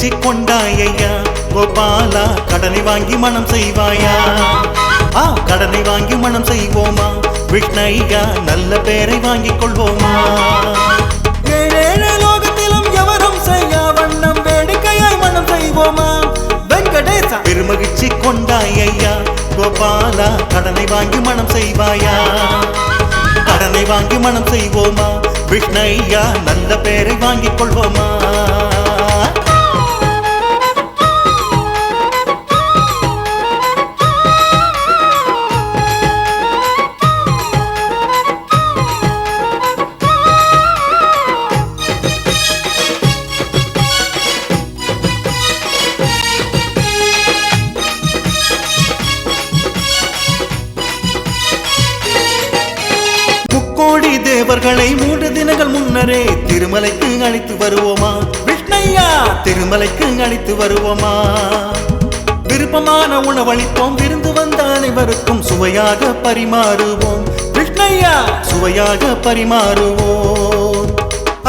பெருமகிழ்ச்சி கொண்டாயையா கோபாலா கடனை வாங்கி மனம் செய்வாயா கடனை வாங்கி மனம் செய்வோமா விஷ்ணையா நல்ல பேரை வாங்கிக் கொள்வோமா ஏழேழு லோகத்திலும் எவரும் செய்யா வண்ணம் வேடிக்கையாய் மனம் செய்வோமா வெங்கடேசா பெருமகிழ்ச்சி கொண்டாயையா கோபாலா கடனை வாங்கி மனம் செய்வாயா கடனை வாங்கி மனம் செய்வோமா விஷ்ணையா நல்ல பேரை வாங்கிக் கொள்வோமா கோடி தேவர்களை 3 தினங்கள் முன்னரே திருமலைக்கு அழைத்து வருவோமா விஷ்ணையா திருமலைக்கு அழைத்து வருவோமா விருப்பமான உணவளிப்போம் விருந்து வந்த அனைவருக்கும் சுவையாக பரிமாறுவோம் விஷ்ணையா சுவையாக பரிமாறுவோம்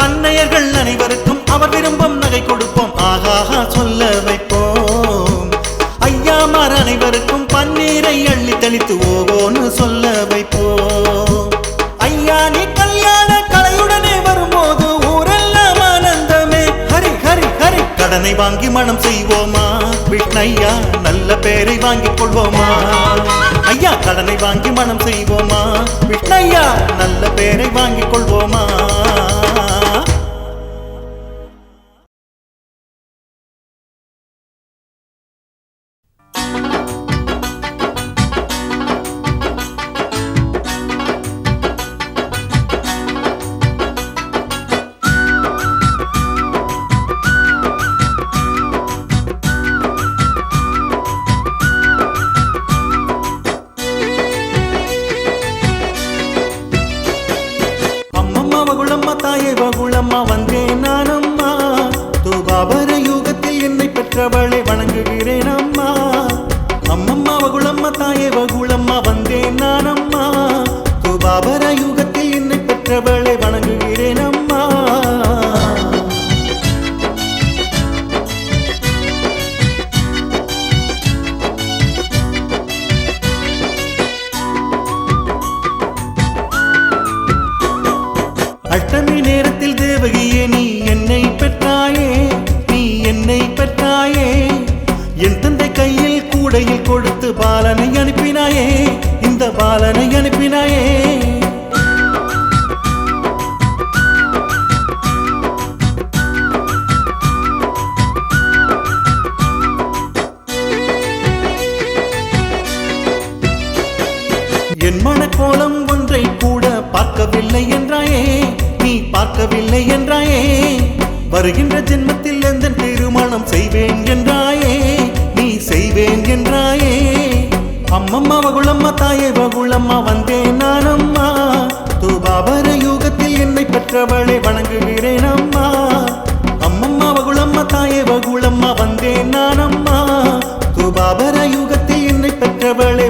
அன்னையர்கள் அனைவருக்கும் அவர் விரும்பும் நகை கொடுப்போம் ஆகாஹா சொல்ல வைப்போம் ஐயாமார் அனைவருக்கும் பன்னீரை அள்ளி தெளித்து ஓவோன்னு சொல்ல வைப்போம் ஐயா நீ கல்யாண கலையுடனே வரும்போது ஊரெல்லாம் ஆனந்தமே ஹரி ஹரி ஹரி கடனை வாங்கி மனம் செய்வோமா விஷ்ணையா நல்ல பேரை வாங்கிக் கொள்வோமா ஐயா கடனை வாங்கி மனம் செய்வோமா விஷ்ணையா நல்ல பேரை வாங்கிக் கொள்வோமா தாயே வகுளம்மா வந்தேன் நானம்மா தூபாபர யுகத்தில் என்னை பெற்றவளை வணங்குகிறேன் அம்மா அம்மம்மா வகுளம்மா தாயே வகுளம்மா வந்தேன் நானம்மா தூபாபர யுகத்தில் என்னை பெற்றவளை வணங்குகிறேன் அம்மா அஷ்டமி நேரத்தில் தேவகியே நீ என்னை பெற்றாயே நீ என்னை பெற்றாயே என் தந்தை கையில் கூடையில் கொடுத்து பாலனை அனுப்பினாயே இந்த பாலனை அனுப்பினாயே என் மனக்கோலம் ஒன்றை கூட பார்க்கவில்லை என்றாயே நீ பார்க்கவில்லை என்றாயே வருகின்ற ஜென்மத்தில் எந்த திருமணம் செய்வேன் என்றாயே நீ செய்வேன் என்றாயே அம்மம்மா வகுளம்மா தாயே வகுளம்மா வந்தேன் நானம்மா தூபாபர யுகத்தில் என்னை பெற்றவளை வணங்குகிறேன் அம்மா அம்மம்மா வகுளம்மா தாயே வகுளம்மா வந்தேன் நானம்மா தூபாபர யுகத்தில் என்னை பெற்றவளை